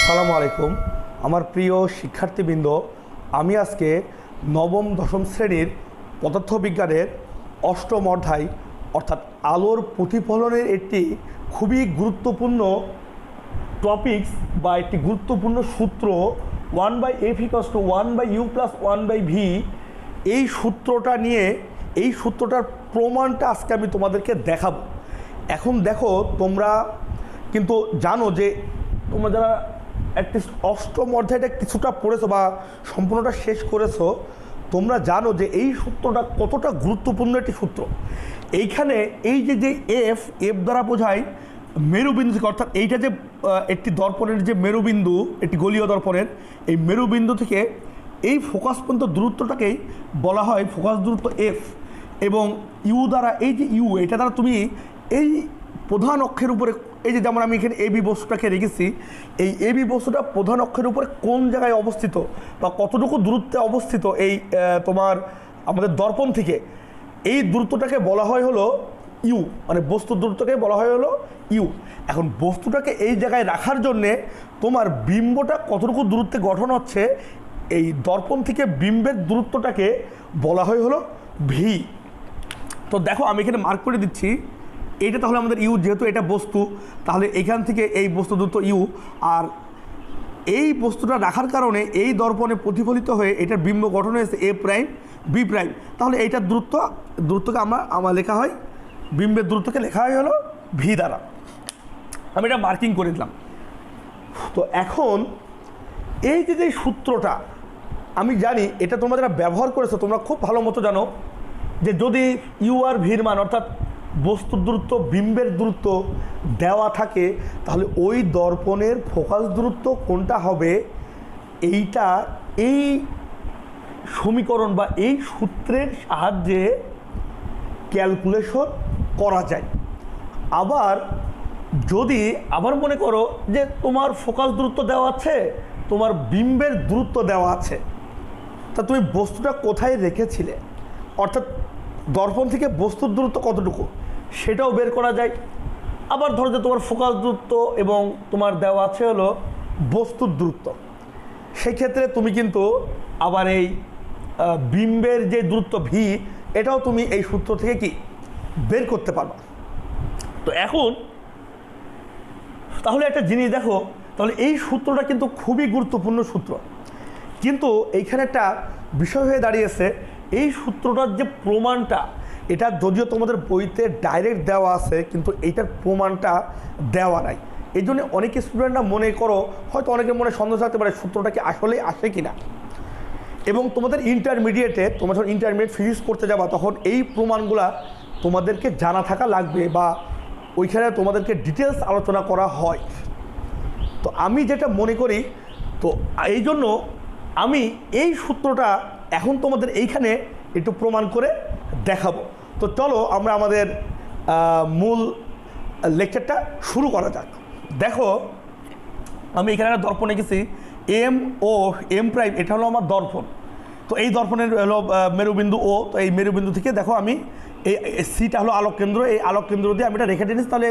আসসালামু আলাইকুম আমার প্রিয় শিক্ষার্থীবৃন্দ, আমি আজকে নবম দশম শ্রেণীর পদার্থবিজ্ঞানের অষ্টম অধ্যায় অর্থাৎ আলোর প্রতিফলনের একটি খুবই গুরুত্বপূর্ণ টপিকস বা একটি গুরুত্বপূর্ণ সূত্র 1/f = 1/u + 1/v এই সূত্রটা নিয়ে এই সূত্রটার প্রমাণটা আজকে আমি তোমাদেরকে দেখাবো। এখন দেখো, তোমরা কিন্তু জানো যে তোমরা যারা অ্যাটলিস্ট অষ্টম অধ্যায়টা কিছুটা পড়েছো বা সম্পূর্ণটা শেষ করেছো, তোমরা জানো যে এই সূত্রটা কতটা গুরুত্বপূর্ণ একটি সূত্র। এইখানে এই যে এফ দ্বারা বোঝায় মেরুবিন্দু থেকে, অর্থাৎ এইটা যে একটি দর্পণের যে মেরুবিন্দু, একটি গলীয় দর্পণের এই মেরুবিন্দু থেকে এই ফোকাস পর্যন্ত দূরত্বটাকেই বলা হয় ফোকাস দূরত্ব এফ। এবং ইউ দ্বারা, এই যে ইউ, এটা দ্বারা তুমি এই প্রধান অক্ষের উপরে, এই যে যেমন আমি এখানে এবি বস্তুটাকে রেখেছি, এই এবি বস্তুটা প্রধান অক্ষের উপরে কোন জায়গায় অবস্থিত বা কতটুকু দূরত্বে অবস্থিত এই তোমার আমাদের দর্পণ থেকে, এই দূরত্বটাকে বলা হয় হলো ইউ, মানে বস্তুর দূরত্বকে বলা হয় হলো ইউ। এখন বস্তুটাকে এই জায়গায় রাখার জন্যে তোমার বিম্বটা কতটুকু দূরত্বে গঠন হচ্ছে, এই দর্পণ থেকে বিম্বের দূরত্বটাকে বলা হয় হলো ভি। তো দেখো, আমি এখানে মার্ক করে দিচ্ছি, এইটা তাহলে আমাদের ইউ, যেহেতু এটা বস্তু, তাহলে এখান থেকে এই বস্তু দূরত্ব ইউ, আর এই বস্তুটা রাখার কারণে এই দর্পণে প্রতিফলিত হয়ে এটার বিম্ব গঠন হয়েছে এ প্রাইম বি প্রাইম। তাহলে এইটার দূরত্বকে আমার লেখা হয়, বিম্বের দূরত্বকে লেখা হয় হলো ভি দ্বারা। আমি এটা মার্কিং করে দিলাম। তো এখন এই যে সূত্রটা আমি জানি, এটা তোমরা যারা ব্যবহার করেছো তোমরা খুব ভালো মতো জানো যে যদি ইউ আর ভির মান, অর্থাৎ বস্তুর দূরত্ব বিম্বের দূরত্ব দেওয়া থাকে, তাহলে ওই দর্পণের ফোকাস দূরত্ব কোনটা হবে, এইটা এই সমীকরণ বা এই সূত্রের সাহায্যে ক্যালকুলেশন করা যায়। আবার মনে করো যে তোমার ফোকাস দূরত্ব দেওয়া আছে, তোমার বিম্বের দূরত্ব দেওয়া আছে, তা তুমি বস্তুটা কোথায় রেখেছিলে, অর্থাৎ দর্পণ থেকে বস্তুর দূরত্ব কতটুকু সেটাও বের করা যায়। আবার ধরো যে তোমার ফোকাস দূরত্ব এবং তোমার দেওয়া আছে হলো বস্তুর দূরত্ব, সেই ক্ষেত্রে তুমি কিন্তু আবার এই বিম্বের যে দূরত্ব ভি, এটাও তুমি এই সূত্র থেকে কি বের করতে পারবা। তো এখন তাহলে একটা জিনিস দেখো, তাহলে এই সূত্রটা কিন্তু খুবই গুরুত্বপূর্ণ সূত্র, কিন্তু এইখানে একটা বিষয় হয়ে দাঁড়িয়েছে, এই সূত্রটার যে প্রমাণটা, এটা যদিও তোমাদের বইতে ডাইরেক্ট দেওয়া আছে, কিন্তু এইটার প্রমাণটা দেওয়া নাই। এই জন্য অনেক স্টুডেন্টরা মনে করো, হয়তো অনেকের মনে সন্দেহ থাকতে পারে সূত্রটা কি আসলেই আসে কিনা। এবং তোমাদের ইন্টারমিডিয়েটে, তোমরা যখন ইন্টারমিডিয়েট ফিজিক্স করতে যাবা, তখন এই প্রমাণগুলা তোমাদেরকে জানা থাকা লাগবে বা ওইখানে তোমাদেরকে ডিটেলস আলোচনা করা হয়। তো আমি যেটা মনে করি, তো এই জন্য আমি এই সূত্রটা এখন তোমাদের এইখানে একটু প্রমাণ করে দেখাবো। তো চলো আমরা আমাদের মূল লেকচারটা শুরু করা যাক। দেখো, আমি এখানে একটা দর্পণ এঁকেছি এম ও এম প্রাইম, এটা হলো আমার দর্পণ। তো এই দর্পণের হলো মেরুবিন্দু ও, তো এই মেরুবিন্দু থেকে দেখো আমি এই সিটা হলো আলোক কেন্দ্র, এই আলোক কেন্দ্র দিয়ে আমি এটা রেখা টেনেছি। তাহলে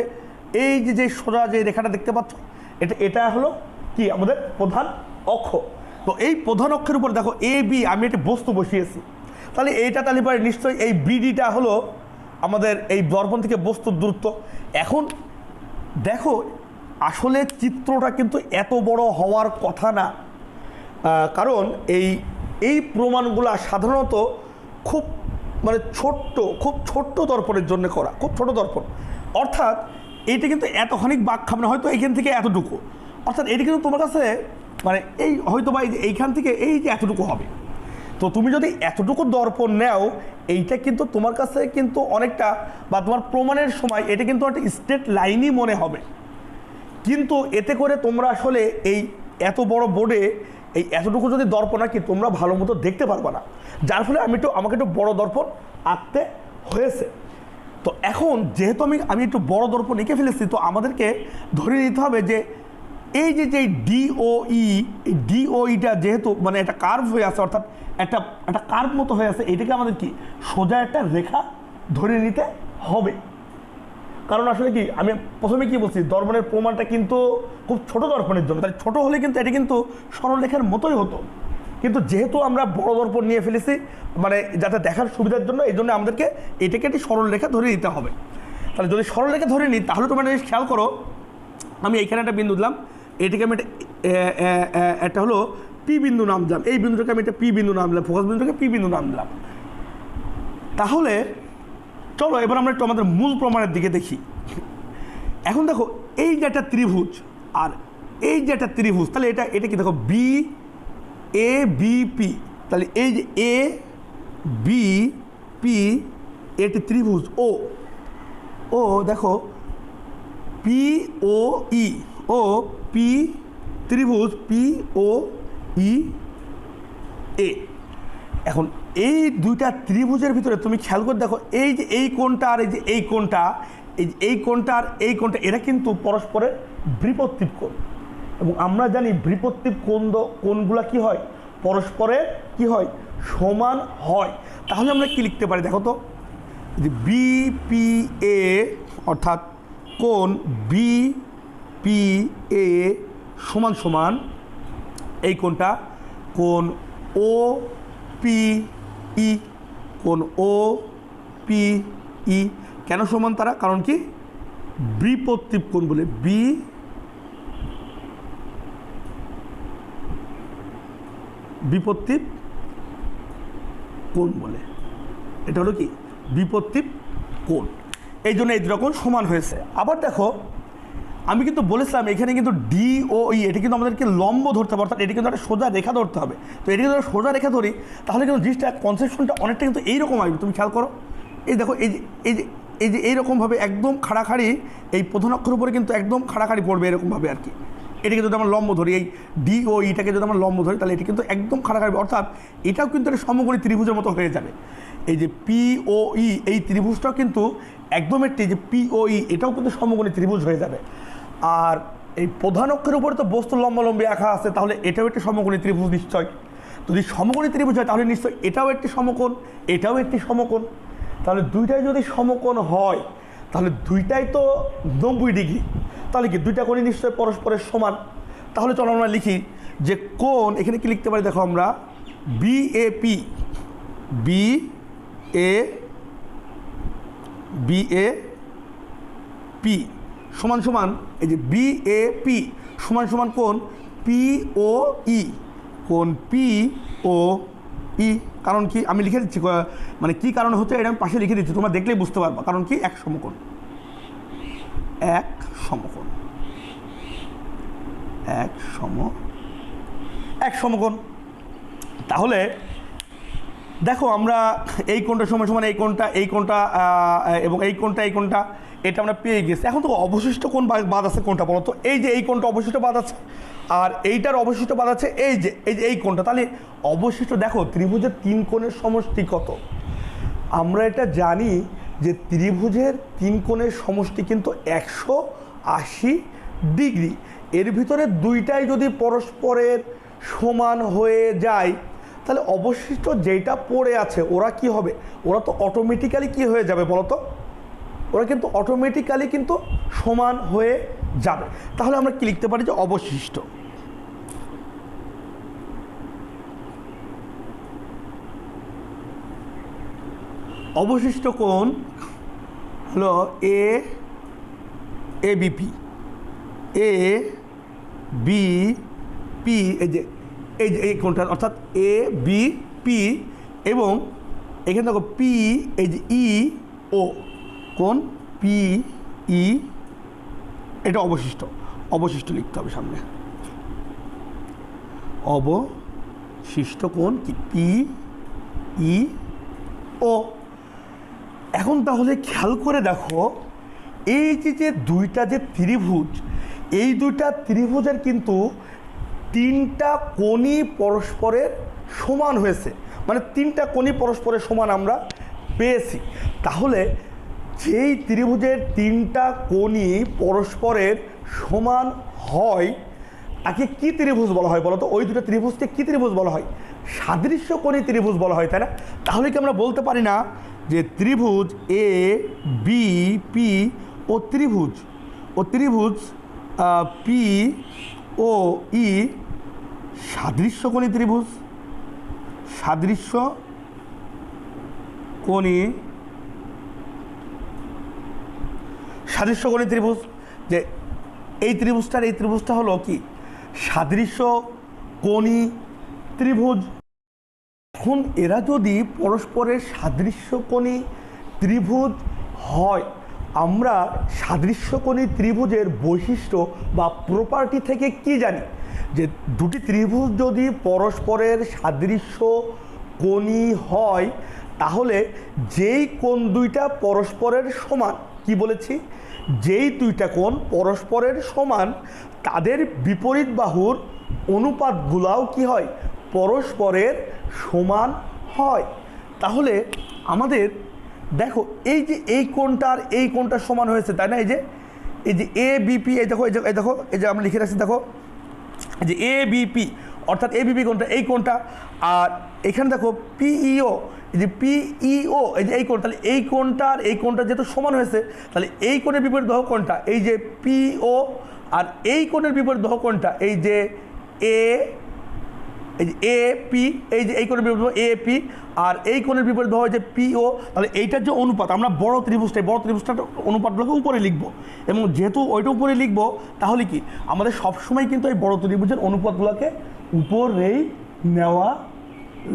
এই যে সোজা যে রেখাটা দেখতে পাচ্ছ, এটা হলো কি আমাদের প্রধান অক্ষ। তো এই প্রধান অক্ষের উপর দেখো এ বি, আমি একটা বস্তু বসিয়েছি, তাহলে এইটা তাহলে পরে নিশ্চয়ই এই বিডিটা হলো আমাদের এই দর্পণ থেকে বস্তুর দূরত্ব। এখন দেখো, আসলে চিত্রটা কিন্তু এত বড় হওয়ার কথা না, কারণ এই প্রমাণগুলা সাধারণত খুব খুব ছোট্ট দর্পণের জন্য করা, খুব ছোট দর্পণ। অর্থাৎ এইটা কিন্তু এতখানি বাঁক খাবে না, হয়তো এইখান থেকে এতটুকু, অর্থাৎ এটি কিন্তু তোমার কাছে এই হয়তো বা এইখান থেকে এই যে এতটুকু হবে। তো তুমি যদি এতটুকু দর্পণ নেও, এইটা কিন্তু তোমার কাছে কিন্তু অনেকটা, বা তোমার প্রমাণের সময় এটা কিন্তু একটা স্ট্রেট লাইনই মনে হবে, কিন্তু এতে করে তোমরা আসলে এই এত বড় বোর্ডে এই এতটুকু যদি দর্পণ আঁকি, তোমরা ভালো মতো দেখতে পারবে না, যার ফলে আমাকে একটু বড় দর্পণ আঁকতে হয়েছে। তো এখন যেহেতু আমি একটু বড় দর্পণ এঁকে ফেলেছি, তো আমাদেরকে ধরে নিতে হবে যে এই যে ডিওই, এই ডিওইটা যেহেতু একটা কার্ভ হয়ে আছে, অর্থাৎ একটা কার্ভ মতো হয়ে আছে, এটাকে আমাদের কি সোজা একটা রেখা ধরে নিতে হবে। কারণ আসলে কি আমি প্রথমে কি বলছি, দর্পণের প্রমাণটা কিন্তু খুব ছোট দর্পণের জন্য, তাই ছোট হলে কিন্তু এটি কিন্তু সরলরেখার মতোই হতো, কিন্তু যেহেতু আমরা বড় দর্পণ নিয়ে ফেলেছি মানে যাতে দেখার সুবিধার জন্য, এই জন্য আমাদেরকে এটাকে একটি সরলরেখা ধরে নিতে হবে। তাহলে যদি সরলরেখা ধরে নিই তাহলে তোমরা খেয়াল করো, আমি এইখানে একটা বিন্দু দিলাম, এটিকে আমি একটা হলো পি বিন্দু নাম দিলাম, এই বিন্দুটাকে আমি একটা পি বিন্দু নাম দিলাম, ফোকাস বিন্দুটাকে পি বিন্দু নাম দিলাম। তাহলে চলো এবার আমরা একটু আমাদের মূল প্রমাণের দিকে দেখি। এখন দেখো এই যে একটা ত্রিভুজ আর এই যে একটা ত্রিভুজ, তাহলে এটা কি দেখো বি এ বি পি, তাহলে এই যে এ বি পি এটি ত্রিভুজ ও দেখো পি ও ই ও পি ত্রিভুজ পি ও ই এ। এখন এই দুইটা ত্রিভুজের ভিতরে তুমি খেয়াল করে দেখো, এই যে এই কোণটা আর এই যে এই কোণটা, এই কোণটা আর এই কোণটা, এরা কিন্তু পরস্পরের বিপত্তিক কোণ, এবং আমরা জানি বিপত্তিক কোণগুলা কি হয়, পরস্পরের কি হয়, সমান হয়। তাহলে আমরা কি লিখতে পারি দেখো তো, যে বি পি এ অর্থাৎ কোণ বি পি এ সমান সমান এই কোণটা কোণ ও পি ই, কোণ ও পি ই। কেন সমান তারা? কারণ কি বিপত্তিক কোণ বলে, বিপত্তিক কোণ বলে, এটা হলো কি বিপত্তিক কোণ, এই জন্য এই দুটো কোণ সমান হয়েছে। আবার দেখো আমি কিন্তু বলেছিলাম এখানে কিন্তু ডি ও ই, এটি কিন্তু আমাদেরকে লম্ব ধরতে হবে, অর্থাৎ এটি কিন্তু একটা সোজা রেখা ধরতে হবে। তো এটি কিন্তু সোজা রেখা ধরি তাহলে কিন্তু জিনিসটা কনসেপশনটা অনেকটা কিন্তু এইরকম আসবে। তুমি খেয়াল করো, এই দেখো এই যে এইরকমভাবে একদম খাড়াখাড়ি, এই প্রধান অক্ষর উপরে কিন্তু একদম খাড়াখাড়ি পড়বে এরকমভাবে আর কি। এটাকে যদি আমরা লম্ব ধরি, এই ডি ও ইটাকে যদি আমরা লম্ব ধরি তাহলে এটি কিন্তু একদম খাড়াখাড়ি, অর্থাৎ এটাও কিন্তু একটা সমকোণী ত্রিভুজের মতো হয়ে যাবে। এই যে পি ও ই এই ত্রিভুজটাও কিন্তু একদম একটি, যে পি ও ই এটাও কিন্তু সমকোণী ত্রিভুজ হয়ে যাবে। আর এই প্রধান অক্ষের উপরে তো বস্তু লম্বালম্বী আঁকা আছে, তাহলে এটাও একটি সমকোণী ত্রিভুজ নিশ্চয়। যদি সমকোণী ত্রিভুজ হয় তাহলে নিশ্চয় এটাও একটি সমকোণ, এটাও একটি সমকোণ। তাহলে দুইটাই যদি সমকোণ হয় তাহলে দুইটাই তো 90 ডিগ্রি, তাহলে কি দুইটা কোণই নিশ্চয় পরস্পরের সমান। তাহলে চলো আমরা লিখি যে কোণ, এখানে কি লিখতে পারি দেখো আমরা B A P, B A P সমান সমান এই যে বি এ পি সমান সমান কোণ পি ও ই, কোণ পি ও ই। কারণ কি আমি লিখে দিচ্ছি, মানে কি কারণে হচ্ছে এটা আমি পাশে লিখে দিচ্ছি, তোমরা দেখলেই বুঝতে পারবা। কারণ কি এক সমকোণ, এক সমকোণ, এক সমকোণ। তাহলে দেখো আমরা এই কোণটা সমান সমান এই কোণটা এবং এই কোণটা এটা আমরা পেয়ে গেছি। এখন তো অবশিষ্ট কোণ বাদ আছে কোনটা বলো তো? এই যে এই কোণটা অবশিষ্ট বাদ আছে, আর এইটার অবশিষ্ট বাদ আছে এই যে এই কোণটা। তাহলে অবশিষ্ট দেখো ত্রিভুজের 3 কোণের সমষ্টি কত? আমরা এটা জানি যে ত্রিভুজের 3 কোণের সমষ্টি কিন্তু 180 ডিগ্রি। এর ভিতরে দুইটাই যদি পরস্পরের সমান হয়ে যায় তাহলে অবশিষ্ট যেটা পড়ে আছে ওরা কি হবে? ওরা তো অটোমেটিক্যালি কি হয়ে যাবে বলো তো? ওরা কিন্তু অটোমেটিক্যালি কিন্তু সমান হয়ে যাবে। তাহলে আমরা কি লিখতে পারি যে অবশিষ্ট, অবশিষ্ট কোণ হলো এ বিপি, এ বি পি, এই কোণটা অর্থাৎ এ বি পি, এবং এখানে দেখো পি এই যে ই ও, কোণ পি ই, এটা অবশিষ্ট লিখতে হবে সামনে, অবশিষ্ট কোণ কি পি ই ও। এখন তাহলে খেয়াল করে দেখো এই যে দুইটা যে ত্রিভুজ, এই দুইটা ত্রিভুজের কিন্তু 3টা কোণই পরস্পরের সমান হয়েছে, মানে 3টা কোণই পরস্পরের সমান আমরা পেয়েছি। তাহলে যেই ত্রিভুজের 3টা কোণই পরস্পরের সমান হয় তাকে কি ত্রিভুজ বলা হয় বলো তো? ওই দুটো ত্রিভুজকে কি ত্রিভুজ বলা হয়? সাদৃশ্যকোণী ত্রিভুজ বলা হয়, তাই না? তাহলে কি আমরা বলতে পারি না যে ত্রিভুজ এ বি পি ও ও ত্রিভুজ পি ও ই সাদৃশ্যকোণী ত্রিভুজ, সাদৃশ্যকোণী ত্রিভুজ। যে এই ত্রিভুজটা হলো কি সাদৃশ্যকোণী ত্রিভুজ। এখন এরা যদি পরস্পরের সাদৃশ্যকোণী ত্রিভুজ হয়, আমরা সাদৃশ্যকোণী ত্রিভুজের বৈশিষ্ট্য বা প্রপার্টি থেকে কি জানি, যে দুটি ত্রিভুজ যদি পরস্পরের সাদৃশ্যকোণী হয় তাহলে যেই কোণ দুইটা পরস্পরের সমান, কি বলেছি, যেই দুইটা কোণ পরস্পরের সমান তাদের বিপরীত বাহুর অনুপাতগুলাও কি হয়, পরস্পরের সমান হয়। তাহলে আমাদের দেখো এই যে এই কোণটার এই কোণটার সমান হয়েছে, তাই না? এই যে এ বিপি, এই দেখো এই যে আমরা লিখে রাখছি, দেখো এই যে এ বিপি, অর্থাৎ এ বিপি কোণটা, এই কোণটা। আর এখানে দেখো পিইও, এই যে পিইও, এই যে এই কোণ, তাহলে এই কোণটার এই কোণটা যেহেতু সমান হয়েছে, তাহলে এই কোণের বিপরীত বাহু কোণটা এই যে পিও, আর এই কোণের বিপরীত বাহু কোণটা এই যে এপি, এই যে এই কোণের বিপরীত বাহু এপি, আর এই কোণের বিপরীত বাহু যে পিও। তাহলে এইটার যে অনুপাত, আমরা বড় ত্রিভুজটার অনুপাতগুলোকে উপরে লিখবো, এবং যেহেতু ওইটা উপরে লিখবো তাহলে কি আমাদের সবসময় কিন্তু এই বড় ত্রিভুজের অনুপাতগুলোকে উপরেই নেওয়া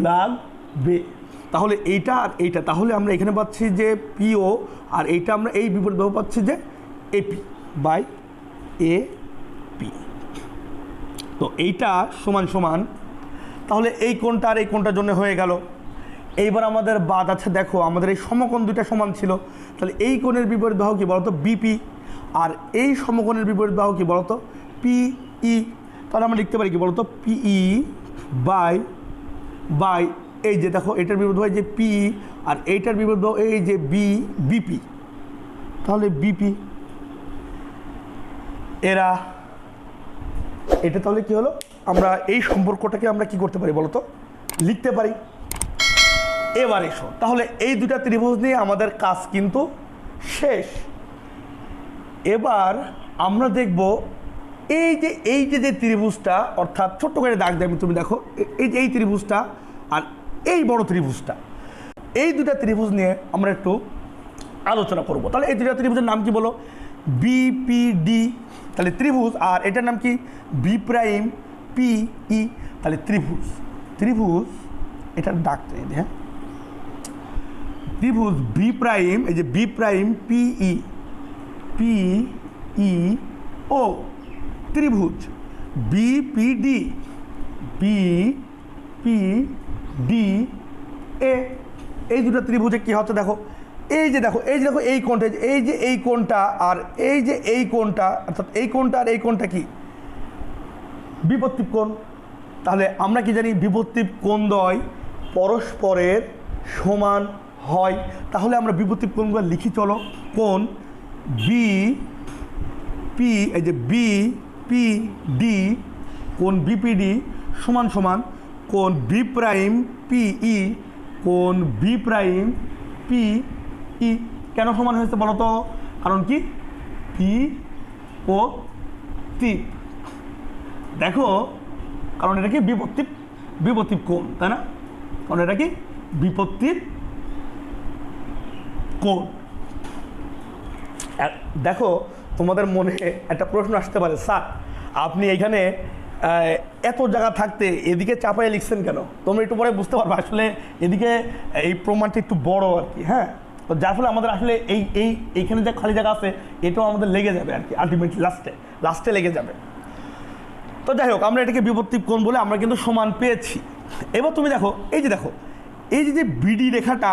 লাগবে। তাহলে এইটা আর এইটা, তাহলে আমরা এখানে পাচ্ছি যে পিও, আর এইটা আমরা এই বিপরীত বাহু পাচ্ছি যে এপি বাই এপি। তো এইটা সমান সমান, তাহলে এই কোণটা আর এই কোণটার জন্য হয়ে গেল। এইবার আমাদের বাদ আছে, দেখো আমাদের এই সমকোণ দুইটা সমান ছিল, তাহলে এই কোণের বিপরীত বাহু কি বলতো, বিপি, আর এই সমকোণের বিপরীত বাহু কি বলতো, পিই। তাহলে আমরা লিখতে পারি কি বলতো, পিই বাই এই যে দেখো এটার বিপরীত হয় যে পি, আর এইটার বিপরীত এই যে বিপি। তাহলে বিপি এরা এটা, তাহলে কি হলো, আমরা এই সম্পর্কটাকে আমরা কি করতে পারি বলতো, লিখতে পারি। এবার এসো, তাহলে এই দুটা ত্রিভুজ নিয়ে আমাদের কাজ কিন্তু শেষ। এবার আমরা দেখব এই যে ত্রিভুজটা, অর্থাৎ ছোট্ট করে দাগ দেয়, তুমি দেখো এই যে এই ত্রিভুজটা আর এই বড় ত্রিভুজটা, এই দুটা ত্রিভুজ নিয়ে আমরা একটু আলোচনা করব। তাহলে এই দুটা ত্রিভুজের নাম কি বলো, বিপিডি, তাহলে ত্রিভুজ, আর এটার নাম কি বি প্রাইম পিই। তাহলে ত্রিভুজ এটার ডাক, হ্যাঁ, ত্রিভুজ বি প্রাইম, এই যে বি প্রাইম পিই ও, ত্রিভুজ বিপিডি এ। এই দুটো ত্রিভুজে কি হচ্ছে দেখো, এই যে এই কোণটা, এই কোণটা আর এই কোণটা, অর্থাৎ এই কোণটা আর এই কোণটা কি বিপত্তিক কোণ। তাহলে আমরা কি জানি, বিপত্তিক কোণদ্বয় পরস্পরের সমান হয়। তাহলে আমরা বিপত্তিক কোণগুলো লিখি, চলো। কোণ বিপি, এই যে বিপিডি, কোণ বিপিডি সমান সমান কোণ বি প্রাইম পিই, কোণ বি প্রাইম পিই। কেন সমান হয়েছে বলো তো, কারণ কি পি ও তি, দেখো, কারণ এটা কি বিপত্তিক কোণ, তাই না? কারণ এটা কি বিপত্তিক কোণ। দেখো তোমাদের মনে একটা প্রশ্ন আসতে পারে, স্যার আপনি এখানে এত জায়গা থাকতে এদিকে চাপায় লিখছেন কেন? তোমরা একটু পরে বুঝতে পারবে, আসলে এদিকে এই প্রমাণটা একটু বড় আর কি, হ্যাঁ। তো যার ফলে আমাদের আসলে এইখানে যে খালি জায়গা আছে এটাও আমাদের লেগে যাবে আর কি, আলটিমেটলি লাস্টে লেগে যাবে। তো যাই হোক, আমরা এটাকে বিপত্তিক কোণ বলে আমরা কিন্তু সমান পেয়েছি। এবার তুমি দেখো, এই যে বিডি রেখাটা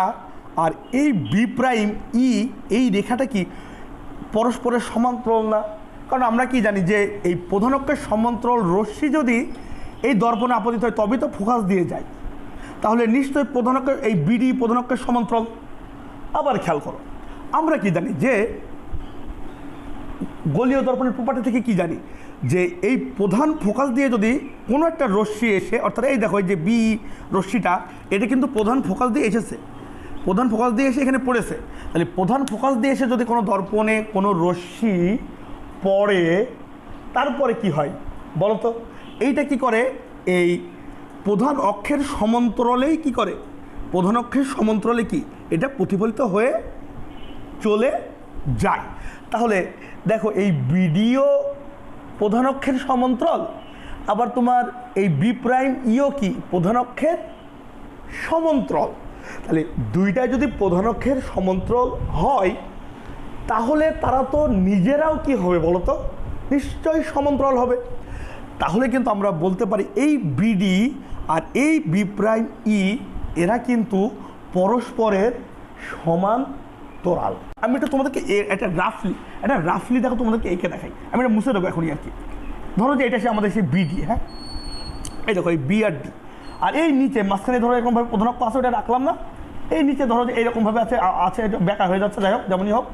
আর এই বি প্রাইম ই, এই রেখাটা কি পরস্পরের সমান্তরাল না? কারণ আমরা কি জানি যে এই প্রধান অক্ষের সমান্তরাল রশ্মি যদি এই দর্পণে আপতিত হয় তবেই তো ফোকাস দিয়ে যায়। তাহলে নিশ্চয়ই প্রধান অক্ষের এই বিডি প্রধান অক্ষের সমান্তরাল। আবার খেয়াল করো, আমরা কি জানি যে গোলীয় দর্পণের প্রপার্টি থেকে কি জানি যে এই প্রধান ফোকাস দিয়ে যদি কোনো একটা রশ্মি এসে, অর্থাৎ এই দেখো এই যে বি রশ্মিটা, এটা কিন্তু প্রধান ফোকাস দিয়ে এসেছে, প্রধান ফোকাস দিয়ে এসে এখানে পড়েছে, তাহলে প্রধান ফোকাস দিয়ে এসে যদি কোনো দর্পণে কোনো রশ্মি পড়ে তারপরে কি হয় বলো তো? এইটা কি করে, এই প্রধান অক্ষের সমান্তরালেই কি করে, প্রধান অক্ষের সমান্তরালে কি এটা প্রতিফলিত হয়ে চলে যায়। তাহলে দেখো এই বিডিও প্রধান অক্ষের সমান্তরাল, আবার তোমার এই বি প্রাইম ইও কি প্রধান অক্ষের সমান্তরাল। তাহলে দুইটাই যদি প্রধান অক্ষের সমান্তরাল হয় তাহলে তারা তো নিজেরাও কি হবে বলো তো? নিশ্চয়ই সমান্তরাল হবে। তাহলে কিন্তু আমরা বলতে পারি এই বিডি আর এই বি প্রাইম ই এরা কিন্তু পরস্পরের সমান্তরাল। আমি এটা তোমাদেরকে একটা রাফলি দেখো, তোমাদেরকে এঁকে দেখাই। আমি এটা মুছে দেবো এখনই আর কি। ধরো যে এটা সে আমাদের সেই বিডি, হ্যাঁ এই দেখো এই বি আর ডি, আর এই নিচে মাঝখানে ধরো এরকমভাবে প্রধান অক্ষ আছে, ওটা রাখলাম না, এই নিচে ধরো যে এইরকমভাবে আছে এটা বেঁকা হয়ে যাচ্ছে, যাই হোক যেমনই হোক,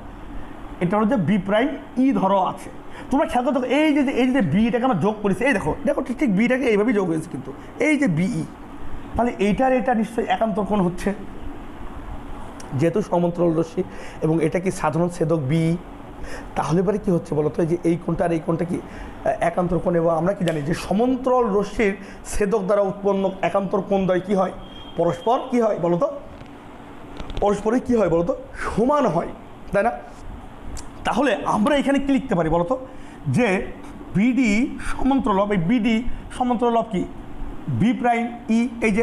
এটা হচ্ছে বি প্রাইম ই ধরো আছে। তোমরা খেয়াল করতে এই যে বিটাকে আমরা যোগ করেছি, এই দেখো দেখো ঠিক বিটাকে এইভাবেই যোগ হয়েছে, কিন্তু এই যে বিই, তাহলে এইটার এটা নিশ্চয়ই একান্তর কোণ হচ্ছে, যেহেতু সমান্তরাল রশ্মি এবং এটা কি সাধারণ ছেদক বি। তাহলে এবারে কি হচ্ছে বলতো, যে এই কোণটা আর এই কোণটা কি একান্তর কোণ, এবং আমরা কি জানি যে সমান্তরাল রশ্মির ছেদক দ্বারা উৎপন্ন একান্তর কোণ দ্বয় কি হয়, পরস্পর কি হয় বলতো, পরস্পরে কি হয় বলতো, সমান হয়, তাই না? তাহলে আমরা এখানে কি লিখতে পারি বলতো, যে বিডি সমান্তরাল এই বিডি সমান্তরাল কি বি প্রাইম ই, এই যে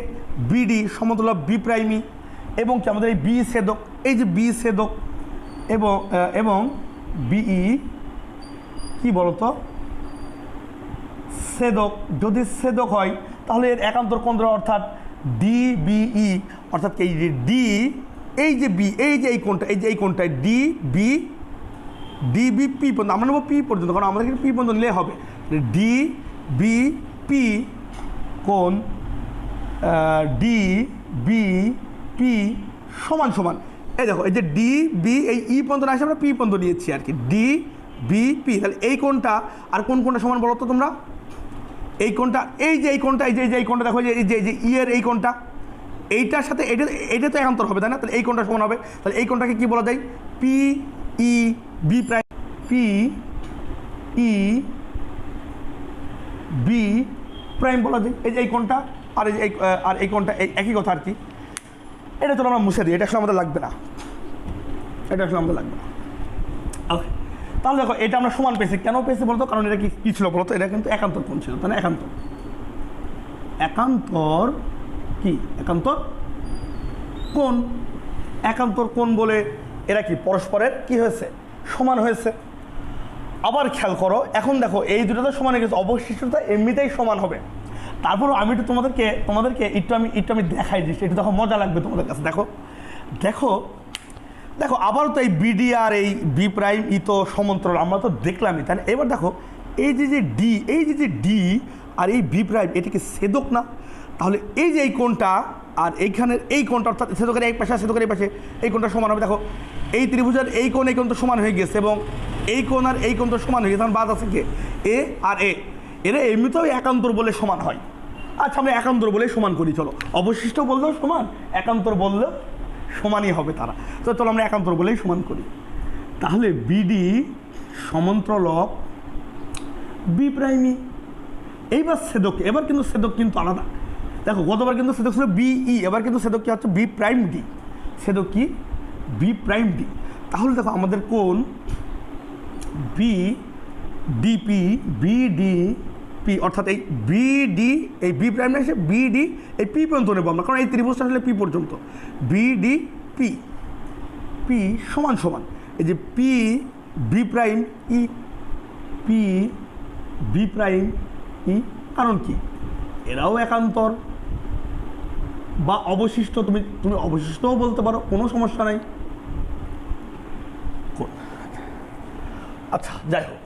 বিডি সমান্তরাল বি প্রাইম ই, এবং কি আমাদের এই বি ছেদক, এই যে বি ছেদক এবং বিই কি বলতো ছেদক। যদি ছেদক হয় তাহলে এর একান্তর কোণ দ্বারা, অর্থাৎ ডি বিই, অর্থাৎ এই যে ডি, এই যে বি, এই যে এই কোণটা, এই যে এই কোণটায় ডি বি পি পর্যন্ত, আমরা নেবো পি পর্যন্ত, কারণ আমাদের পি পর্যন্ত নিলে হবে। ডি বি পি কোণ ডি বি পি সমান সমান, এই দেখো এই যে ডি বি এই ই পর্যন্ত আসে, আমরা পি পর্যন্ত নিয়েছি আর কি, ডি বি পি। তাহলে এই কোণটা আর কোন কোণটা সমান বলো তো তোমরা? এই কোণটা, এই যে এই কোণটা, এই যে এই কোণটা দেখো, এই যে ই এর এই কোণটা, এইটার সাথে এটা তো একান্তর হবে, তাই না? তাহলে এই কোণটা সমান হবে। তাহলে এই কোণটাকে কি বলা যায়? P E B prime, P E B prime বলা যায়। এই যে এই কোণটা আর এই কোণটা একই কথা আর কি। এটা তো আমরা মুছে দিই, এটা আসলে আমাদের লাগবে না, এটা আসলে আমাদের লাগবে না। ওকে, তাহলে দেখো এটা আমরা সমান পেয়েছি, কেন পেয়েছি বলতো? কারণ এটা কি ছিল বলতো, এটা কিন্তু একান্তর কোণ ছিল, তাই না? একান্তর কি একান্তর কোণ, একান্তর কোণ বলে এরা কি পরস্পরের কি হয়েছে, সমান হয়েছে। আবার খেয়াল করো, এখন দেখো এই দুটো তো সমান হয়ে গেছে, অবশিষ্টতা এমনিতেই সমান হবে। তারপরও আমি একটু তোমাদেরকে একটু আমি দেখাই দিচ্ছি, একটু দেখো মজা লাগবে তোমাদের কাছে। দেখো দেখো দেখো আবারও তো এই বিডি আর এই বি প্রাইম ই তো সমান্তরাল, আমরা তো দেখলামই, তাই না? এবার দেখো এই যে ডি, এই যে ডি আর এই বি প্রাইম, এটা কি ছেদক না? তাহলে এই যে এই কোণটা আর এইখানের এই কোণটা, অর্থাৎ ছেদকের এই পাশে ছেদকের এই পাশে এই কোণটা সমান হবে। দেখো এই ত্রিভুজের এই কোণ তো সমান হয়ে গেছে, এবং এই কোণ আর এই কোণ তো সমান হয়ে গেছে, তখন বাদ আছে কে? এ আর এরা এমনিতেও একান্তর বলে সমান হয়। আচ্ছা, আমরা একান্তর বলে সমান করি, চলো। অবশিষ্ট বললেও সমান, একান্তর বললেও সমানই হবে তারা। তো চলো আমরা একান্তর বলেই সমান করি। তাহলে বিডি সমান্তরাল বি প্রাইমি। এইবার ছেদক, এবার কিন্তু ছেদক কিন্তু আলাদা। দেখো গতবার কিন্তু ছেদক ছিল বিই, এবার কিন্তু ছেদক কি হচ্ছে? B prime D. ছেদক কি? B prime D. তাহলে দেখো আমাদের কোণ বি ডিপি, বিডিপি, অর্থাৎ এই বিডি, এই বি প্রাইম এসে বিডি এই পি পর্যন্ত নেবো আমরা, কারণ এই ত্রিভুজটা আসলে পি পর্যন্ত। বিডিপি পি সমান সমান এই যে পি বি প্রাইম ই, পি বি প্রাইম ই। কারণ কি? এরাও একান্তর বা অবশিষ্ট, তুমি অবশিষ্টও বলতে পারো, কোনো সমস্যা নাই। আচ্ছা, যাই হোক,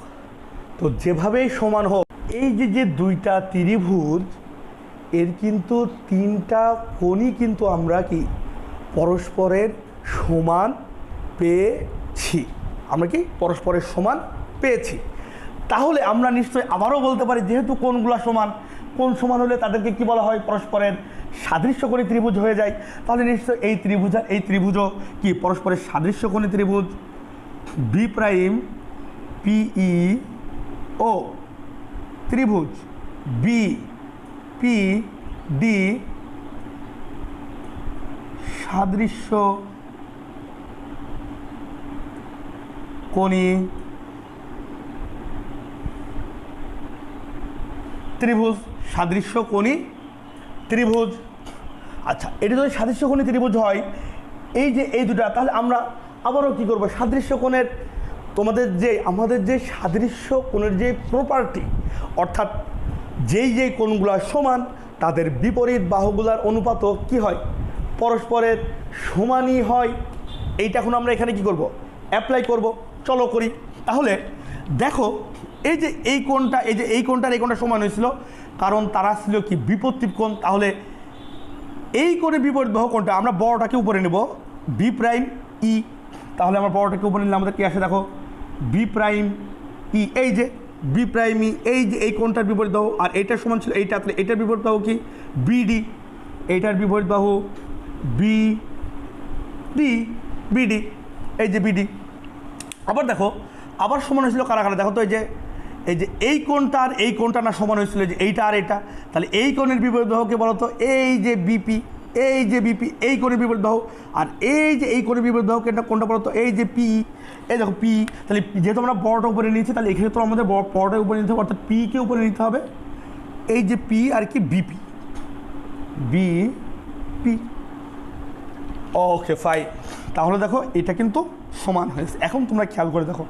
তো যেভাবেই সমান হোক, এই যে দুইটা ত্রিভুজ এর কিন্তু তিনটা কোণই কিন্তু আমরা কি পরস্পরের সমান পেয়েছি। আমরা কি পরস্পরের সমান পেয়েছি। তাহলে আমরা নিশ্চয়ই আবারও বলতে পারি, যেহেতু কোণগুলো সমান, কোণ সমান হলে তাদেরকে কি বলা হয়, পরস্পরের সাদৃশ্যকোণী ত্রিভুজ হয়ে যায়। তাহলে নিশ্চয় এই ত্রিভুজ আর এই ত্রিভুজও কি পরস্পরের সাদৃশ্যকোণী ত্রিভুজ। বি প্রাইম পিই ও ত্রিভুজ বি পি ডি সাদৃশ্য কোণী ত্রিভুজ, সাদৃশ্য কোণী ত্রিভুজ। আচ্ছা, এটা যদি সাদৃশ্য কোণী ত্রিভুজ হয়, এই যে এই দুটা, তাহলে আমরা আবারও কী করবো, সাদৃশ্য কোণের আমাদের যে সাদৃশ্য কোণের যে প্রপার্টি, অর্থাৎ যেই কোণগুলো সমান তাদের বিপরীত বাহুগুলোর অনুপাতও কি হয়, পরস্পরের সমানই হয়। এইটা এখন আমরা এখানে কি করব, অ্যাপ্লাই করব। চলো করি। তাহলে দেখো, এই যে এই কোণটা, এই কোণটার এই কোণটা সমান হয়েছিল, কারণ তারা ছিল কি বিপরীত কোণ। তাহলে এই কোণে বিপরীত বাহু কোণটা আমরা বড়টাকে উপরে নেব, বি প্রাইম ই। তাহলে আমরা বড়টাকে উপরে নিলে আমাদের কি আসে দেখো, বি প্রাইম ই। এই যে বি প্রাইম ই, এই যে এই কোণটার বিপরীত বাহু, আর এইটার সমান ছিল এইটা, তাহলে এটার বিপরীত বাহু কি বিডি, এইটার বিপরীত বাহু বি ডি, বিডি, এই যে বিডি। আবার দেখো, আবার সমান হয়েছিল কারা কারা, দেখো তো এই যে এই কোণটা না সমান হয়েছিল, যে এইটা আর এটা। তাহলে এই কোণের বিপরীত বাহুকে বলো তো এই যে বিপি, এই কোণের বিপরীত বাহু। আর এই যে এই কোণের বিপরীত বাহুকে কোনটা বলো তো এই যে পি, এই দেখো পি। তাহলে যেহেতু আমরা বড়টা উপরে নিয়েছি, তাহলে এখানে তো আমাদের বড়টা উপরে নিতে হবে, অর্থাৎ পিকে উপরে নিতে হবে। এই যে পি আর কি বিপি, বিপি। Okay fine. তাহলে দেখো এটা কিন্তু সমান হয়েছে। এখন তোমরা খেয়াল করে দেখো,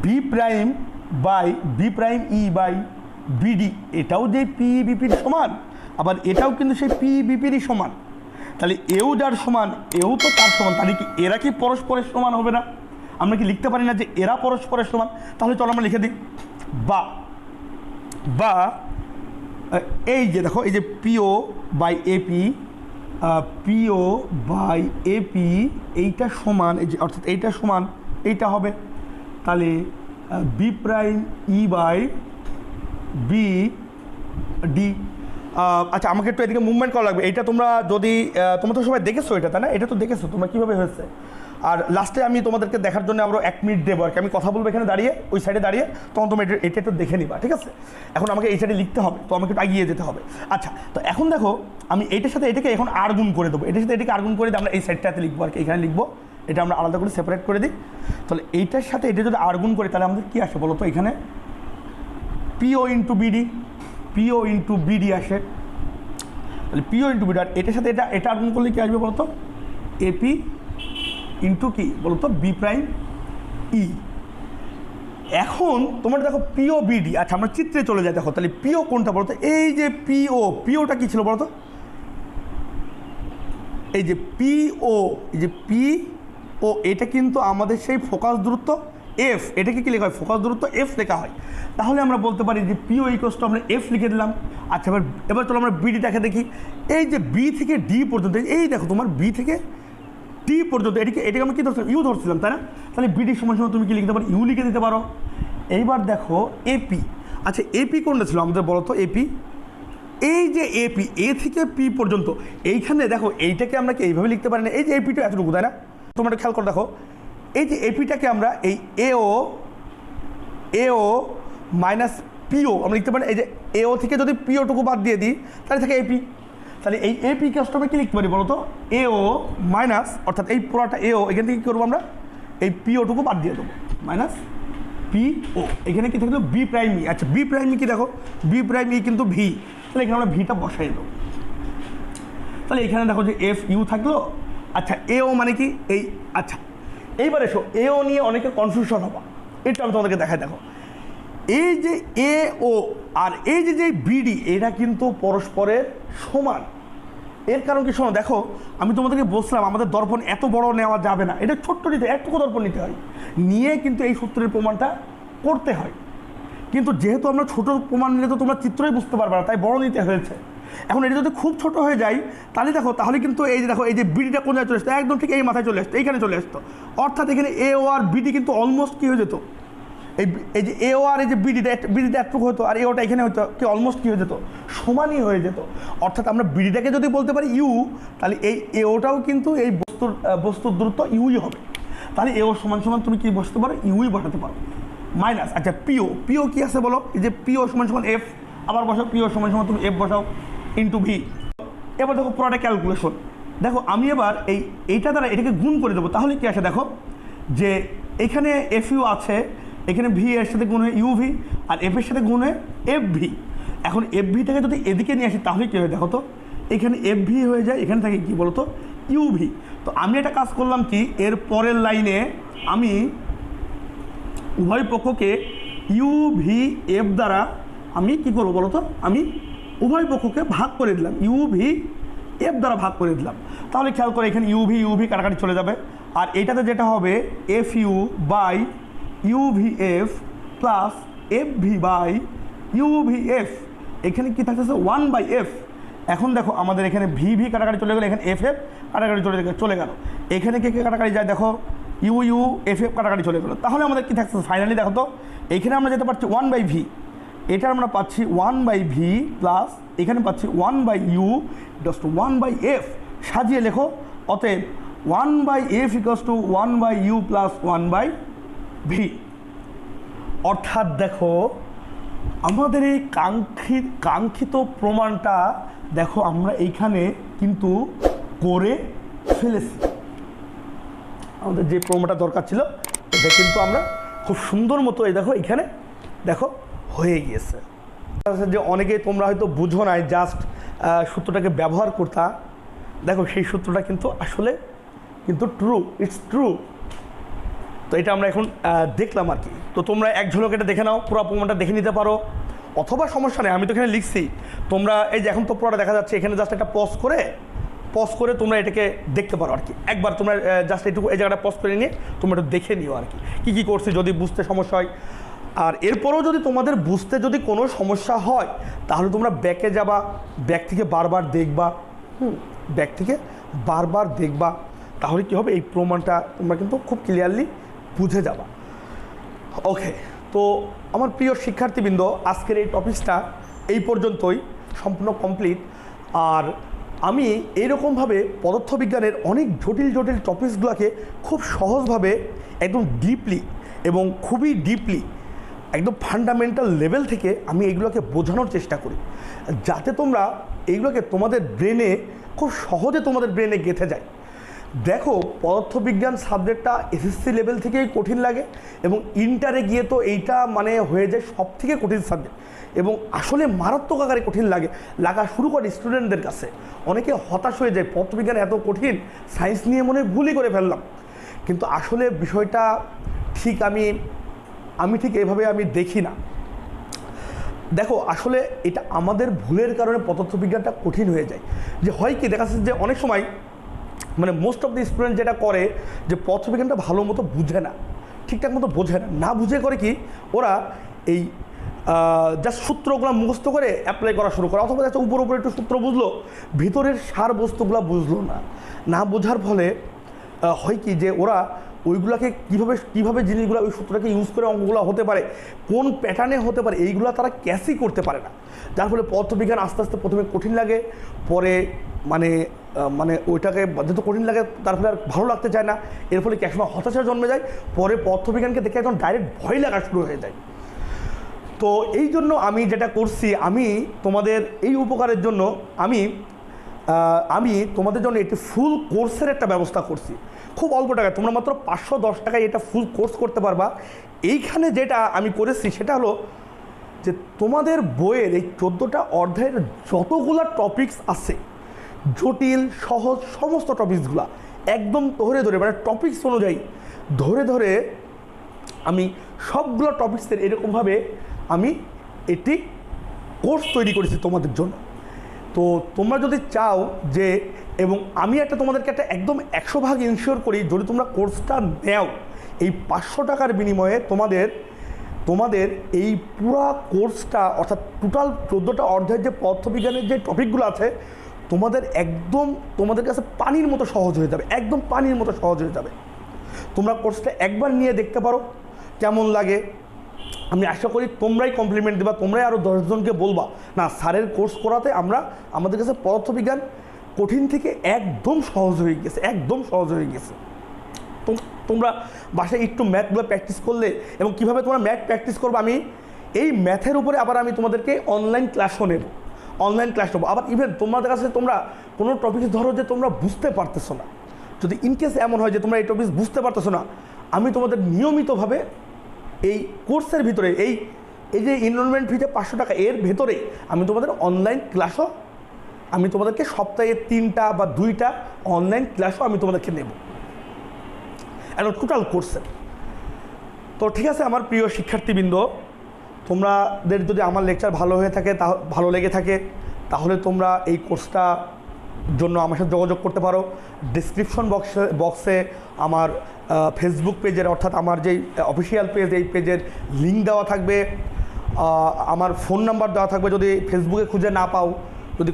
B prime E by BD, এটাও যে পি বিপির সমান, আবার এটাও কিন্তু সেই পি বিপিরই সমান। তাহলে এও যার সমান, এও তো তার সমান। তাহলে কি এরা কি পরস্পরের সমান হবে না? আমরা কি লিখতে পারি না যে এরা পরস্পরের সমান? তাহলে চলো আমরা লিখে দিই, বা এই যে দেখো, এই যে পিও বাই এপি, এইটা সমান, এই যে অর্থাৎ এইটা সমান এইটা হবে। তাহলে B prime E by B D. আচ্ছা, আমাকে একটু এদিকে মুভমেন্ট করা লাগবে। এইটা তোমরা তোমরা তো সবাই দেখেছো এটা, তাই না? এটা তো দেখেছো তোমরা কীভাবে হয়েছে। আর লাস্টে আমি তোমাদেরকে দেখার জন্য আরও 1 মিনিট দেবো আর কি। আমি কথা বলবো এখানে দাঁড়িয়ে, ওই সাইডে দাঁড়িয়ে, তখন তোমরা এটা একটু দেখে নিবা, ঠিক আছে? এখন আমাকে এই সাইডে লিখতে হবে, তো আমাকে একটু এগিয়ে যেতে হবে। আচ্ছা, তো এখন দেখো, আমি এইটার সাথে এটাকে এখন আর গুণ করে দেবো, এটার সাথে এটাকে আর গুণ করে দিই, আমরা এই সাইডটাতে লিখবো আর কি, এখানে লিখবো। এটা আমরা আলাদা করে সেপারেট করে দিই। তাহলে এইটার সাথে এটা যদি আর গুণ করি, তাহলে আমাদের কী আসে বলো তো, এখানে পিও ইন্টু বিডি আসে। তাহলে পিও ইন্টু বিডি, আর এটার সাথে এটা আর গুণ করলে কী আসবে বলতো, এপি ইন্টু কি বলতো বি প্রাইম ই। এখন তোমরা দেখো পিও বিডি। আচ্ছা, আমরা চিত্রে চলে যাই। দেখো তাহলে পিও কোনটা বলতো, এই যে পিওটা কি ছিল বলতো, এই যে পিও, এটা কিন্তু আমাদের সেই ফোকাস দূরত্ব এফ। এটাকে কি লেখা হয়, ফোকাস দূরত্ব এফ লেখা হয়। তাহলে আমরা বলতে পারি যে পিও ইকুয়ালস টু আমরা এফ লিখে দিলাম। আচ্ছা, এবার চলো আমরা বিডিটাকে দেখি। এই যে বি থেকে ডি পর্যন্ত, এই দেখো তোমার বি থেকে টি পর্যন্ত, এটাকে আমরা কী ধরছিলাম, ইউ ধরছিলাম, তাই না? তাহলে বিডি সমান তুমি কি লিখতে পারো, ইউ লিখে দিতে পারো। এইবার দেখো এপি। আচ্ছা, এপি কোনটা ছিল আমাদের বলো তো, এপি, এই যে এপি, এ থেকে পি পর্যন্ত, এইখানে দেখো এইটাকে আমরা কি এইভাবে লিখতে পারি না, এই যে এপিটা এতটুকু, তাই না? তোমরা খেয়াল করে দেখো, এই যে এপিটাকে আমরা এই এও মাইনাস পিও আমরা লিখতে পারি। এই যে এও থেকে যদি পিওটুকু বাদ দিয়ে দিই, তাহলে থাকে এপি। তাহলে এই এপি কাজটা কি লিখতে পারি বলো তো, এও মাইনাস, অর্থাৎ এই পুরোটা এও, এখান থেকে কী করবো আমরা, এই পিওটুকু বাদ দিয়ে দেবো, মাইনাস পিও। এখানে কি থাকলো, বি প্রাইম ই। আচ্ছা, বি প্রাইম ই কি দেখো, বি প্রাইম ই কিন্তু ভি। তাহলে এখানে আমরা ভিটা বসাই দেবো। তাহলে এখানে দেখো যে এফ ইউ থাকলো। আচ্ছা, এও মানে কি এই, আচ্ছা এইবার এসো, এও নিয়ে অনেকে কনফিউশন হবা, এটা আমি তোমাদেরকে দেখাই। দেখো, এই যে এও আর এই যে বিডি, এটা কিন্তু পরস্পরের সমান। এর কারণ কি, শোনো, দেখো আমি তোমাদেরকে বলছিলাম আমাদের দর্পণ এত বড় নেওয়া যাবে না, এটা ছোট্ট নিতে, একটুকু দর্পণ নিতে হয়, নিয়ে কিন্তু এই সূত্রের প্রমাণটা করতে হয়। কিন্তু যেহেতু আমরা ছোট প্রমাণ নিলে তো তোমরা চিত্রই বুঝতে পারবে না, তাই বড় নিতে হয়েছে। এখন এটা যদি খুব ছোট হয়ে যায়, তাহলে দেখো, তাহলে কিন্তু এই যে দেখো, এই যে বিডিটা কোন জায়গায় চলে আসতো, একদম ঠিক এই মাথায় চলে আসতো, এইখানে চলে আসতো। অর্থাৎ এখানে এ ও আর বিডি কিন্তু অলমোস্ট কী হয়ে যেত, এই এই যে এও আর এই যে বিডিটা একটু হতো আর এওটা এখানে হতো কি অলমোস্ট কী হয়ে যেত, সমানই হয়ে যেত। অর্থাৎ আমরা বিডিটাকে যদি বলতে পারি ইউ, তাহলে এই এওটাও কিন্তু এই বস্তুর দূরত্ব ইউই হবে। তাহলে এও সমান সমান তুমি কি বসাতে পারো, ইউই বসাতে পারো। মাইনাস, আচ্ছা পিও কি আছে বলো, এই যে পিও সমান সমান এফ, আবার বসাও পিও সমান সমান তুমি এফ বসাও ইন্টু ভি। এবার দেখো পুরোটা ক্যালকুলেশন, দেখো আমি এবার এইটা দ্বারা এটাকে গুণ করে দেবো, তাহলে কি আসে দেখো যে এখানে এফ ইউ আছে, এখানে ভি এর সাথে গুণ হয় ইউ ভি, আর এফ এর সাথে গুণ হয় এফ ভি। এখন এফ ভিটাকে যদি এদিকে নিয়ে আসি তাহলে কী হয় দেখো তো, এখানে এফ ভি হয়ে যায়, এখানে থাকে কী বলো তো ইউ ভি। তো আমি একটা কাজ করলাম কি, এর পরের লাইনে আমি উভয় পক্ষকে ইউ ভি এফ দ্বারা আমি কি করবো বলো তো, আমি উভয় পক্ষকে ভাগ করে দিলাম, ইউ ভি এফ দ্বারা ভাগ করে দিলাম। তাহলে খেয়াল করে এখানে ইউ ভি কাটাকাটি চলে যাবে, আর এটাতে যেটা হবে F U by U V F plus F V by U V F, এখানে কী থাকতেছে 1/f। এখন দেখো আমাদের এখানে ভি কাটাকাটি চলে গেলো, এখানে এফ কাটাকাটি চলে গেল, এখানে কে কাটাকাটি যায় দেখো ইউ এফ কাটাকাটি চলে গেলো। তাহলে আমাদের কী থাকছে ফাইনালি দেখো তো, এইখানে আমরা যেতে পারছি 1/v, এটা আমরা পাচ্ছি 1/v প্লাস এখানে পাচ্ছি 1/u জাস্ট 1/f, সাজিয়ে লেখো। অতএব 1/f equals to 1/u plus 1/v। অর্থাৎ দেখো আমাদের এই কাঙ্ক্ষিত প্রমাণটা দেখো আমরা এইখানে কিন্তু করে ফেলেছি। আমাদের যে প্রমাণটা দরকার ছিল এটা কিন্তু আমরা খুব সুন্দর মতো এই দেখো এখানে দেখো হয়ে গিয়েছে। যে অনেকেই তোমরা হয়তো বুঝো নাই, জাস্ট সূত্রটাকে ব্যবহার করতা, দেখো সেই সূত্রটা কিন্তু আসলে কিন্তু ইটস ট্রু। তো এটা আমরা এখন দেখলাম আর কি। তো তোমরা এক ঝলক এটা দেখে নাও, পুরো প্রমাণটা দেখে নিতে পারো, অথবা সমস্যা নেই আমি তো এখানে লিখছি, তোমরা এই যে এখন তো পুরোটা দেখা যাচ্ছে, এখানে জাস্ট একটা পজ করে তোমরা এটাকে দেখতে পারো আর কি। একবার তোমরা জাস্ট একটু এই জায়গাটা পজ করে নিয়ে তোমরা একটু দেখে নিও আর কি কী করছি, যদি বুঝতে সমস্যা হয়। আর এরপরেও যদি তোমাদের বুঝতে যদি কোনো সমস্যা হয় তাহলে তোমরা ব্যাকে যাবা, ব্যাক থেকে বারবার দেখবা, তাহলে কী হবে এই প্রমাণটা তোমরা কিন্তু খুব ক্লিয়ারলি বুঝে যাবা। ওকে, তো আমার প্রিয় শিক্ষার্থীবৃন্দ, আজকের এই টপিকসটা এই পর্যন্তই সম্পূর্ণ কমপ্লিট। আর আমি এইরকমভাবে পদার্থবিজ্ঞানের অনেক জটিল টপিকসগুলোকে খুব সহজভাবে একদম ডিপলি এবং খুবই ডিপলি একদম ফান্ডামেন্টাল লেভেল থেকে আমি এইগুলোকে বোঝানোর চেষ্টা করি, যাতে তোমরা এইগুলোকে তোমাদের ব্রেনে খুব সহজে তোমাদের ব্রেনে গেঁথে যায়। দেখো পদার্থবিজ্ঞান সাবজেক্টটা এসএসসি লেভেল থেকেই কঠিন লাগে এবং ইন্টারে গিয়ে তো এইটা মানে হয়ে যায় সব থেকে কঠিন সাবজেক্ট, এবং আসলে মারাত্মক আকারে কঠিন লাগা শুরু করে স্টুডেন্টদের কাছে। অনেকে হতাশ হয়ে যায়, পদার্থবিজ্ঞান এত কঠিন, সায়েন্স নিয়ে মনে ভুলই করে ফেললাম। কিন্তু আসলে বিষয়টা ঠিক আমি ঠিক এভাবে আমি দেখি না। দেখো আসলে এটা আমাদের ভুলের কারণে পদার্থবিজ্ঞানটা কঠিন হয়ে যায়। যে হয় কি দেখা যাচ্ছে যে অনেক সময় মানে মোস্ট অফ দি স্টুডেন্ট যেটা করে যে পদার্থবিজ্ঞানটা ভালো মতো বুঝে না, ঠিকঠাক মতো বোঝে না বুঝে করে কি ওরা এই জাস্ট সূত্রগুলো মুখস্থ করে অ্যাপ্লাই করা শুরু করে, অথবা যাচ্ছে উপর একটু সূত্র বুঝলো, ভিতরের সার বস্তুগুলো বুঝলো না বোঝার ফলে হয় কি যে ওরা ওইগুলোকে কীভাবে জিনিসগুলো ওই সূত্রটাকে ইউজ করে অঙ্কগুলো হতে পারে, কোন প্যাটার্নে হতে পারে, এইগুলো তারা ক্যাচই করতে পারে না। যার ফলে পদার্থবিজ্ঞান আস্তে আস্তে প্রথমে কঠিন লাগে, পরে মানে ওইটাকে যেহেতু কঠিন লাগে তার ফলে আর ভালো লাগতে চায় না, এর ফলে একসময় হতাশা জন্মে যায়, পরে পদার্থবিজ্ঞানকে দেখে একদম ডাইরেক্ট ভয় লাগা শুরু হয়ে যায়। তো এই জন্য আমি যেটা করছি, আমি তোমাদের এই উপকারের জন্য আমি তোমাদের জন্য একটি ফুল কোর্সের একটা ব্যবস্থা করছি, খুব অল্প টাকায়। তোমরা মাত্র 510 টাকায় এটা ফুল কোর্স করতে পারবা। এইখানে যেটা আমি করেছি সেটা হলো যে তোমাদের বইয়ের এই 14টা অধ্যায়ের যতগুলো টপিকস আছে, জটিল সহজ সমস্ত টপিকসগুলো একদম ধরে মানে টপিকস অনুযায়ী ধরে আমি সবগুলো টপিকসের এরকমভাবে আমি একটি কোর্স তৈরি করেছি তোমাদের জন্য। তো তোমরা যদি চাও যে, এবং আমি তোমাদেরকে একদম 100% ইনশিওর করি, যদি তোমরা কোর্সটা নেও এই 500 টাকার বিনিময়ে তোমাদের এই পুরো কোর্সটা অর্থাৎ টোটাল 14টা অধ্যায়ের যে পদার্থবিজ্ঞানের যে টপিকগুলো আছে তোমাদের কাছে পানির মতো সহজ হয়ে যাবে, একদম পানির মতো সহজ হয়ে যাবে। তোমরা কোর্সটা একবার নিয়ে দেখতে পারো কেমন লাগে, আমি আশা করি তোমরাই কমপ্লিমেন্ট দেবা, তোমরাই আরও 10 জনকে বলবা না স্যারের কোর্স করাতে আমাদের কাছে পদার্থবিজ্ঞান কঠিন থেকে একদম সহজ হয়ে গেছে, একদম সহজ হয়ে গেছে। তোমরা বাসায় একটু ম্যাথগুলো প্র্যাকটিস করলে এবং কীভাবে তোমরা ম্যাথ প্র্যাকটিস করবে, আমি এই ম্যাথের উপরে আবার আমি তোমাদেরকে অনলাইন ক্লাসও নেব, অনলাইন ক্লাস নেবো। আবার ইভেন তোমাদের কাছে তোমরা কোনো টপিক ধরো যে তোমরা বুঝতে পারতেছো না, যদি ইনকেস এমন হয় যে তোমরা এই টপিক বুঝতে পারতেছো না, আমি তোমাদের নিয়মিতভাবে এই কোর্সের ভিতরে এই যে এনরোলমেন্ট ফিতে 500 টাকা, এর ভেতরে আমি তোমাদের অনলাইন ক্লাসও আমি তোমাদেরকে সপ্তাহে 3টা বা 2টা অনলাইন ক্লাসও আমি তোমাদেরকে নেব, একটা টোটাল কোর্সের। তো ঠিক আছে আমার প্রিয় শিক্ষার্থীবৃন্দ, তোমাদের যদি আমার লেকচার ভালো হয়ে থাকে, ভালো লেগে থাকে, তাহলে তোমরা এই কোর্সটা জন্য আমার সাথে যোগাযোগ করতে পারো। ডিসক্রিপশন বক্সে আমার ফেসবুক পেজের, অর্থাৎ আমার যেই অফিসিয়াল পেজ, এই পেজের লিঙ্ক দেওয়া থাকবে, আমার ফোন নাম্বার দেওয়া থাকবে। যদি ফেসবুকে খুঁজে না পাও,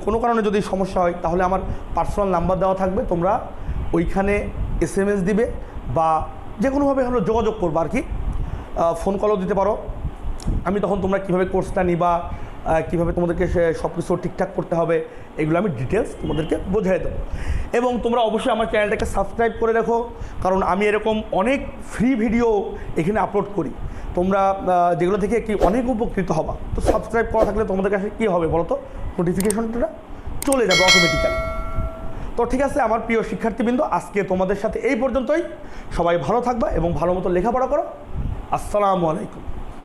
কোনো কারণে যদি সমস্যা হয়, তাহলে আমার পার্সোনাল নাম্বার দেওয়া থাকবে, তোমরা ওইখানে SMS দিবে বা যে কোনোভাবে আমরা যোগাযোগ করবো আর কি, ফোন কলও দিতে পারো। আমি তখন তোমরা কীভাবে কোর্সটা নিবা, কীভাবে তোমাদেরকে সব কিছু ঠিকঠাক করতে হবে, এগুলো আমি ডিটেলস তোমাদেরকে বোঝাই দেবো। এবং তোমরা অবশ্যই আমার চ্যানেলটাকে সাবস্ক্রাইব করে রাখো, কারণ আমি এরকম অনেক ফ্রি ভিডিও এখানে আপলোড করি, তোমরা যেগুলো থেকে কি অনেক উপকৃত হবা। তো সাবস্ক্রাইব করা থাকলে তোমাদের কাছে কী হবে বলো তো, নোটিফিকেশনটা চলে যাবে অটোমেটিক্যালি। তো ঠিক আছে আমার প্রিয় শিক্ষার্থীবৃন্দ, আজকে তোমাদের সাথে এই পর্যন্তই। সবাই ভালো থাকবা এবং ভালো মতো লেখাপড়া করো। আসসালামু আলাইকুম।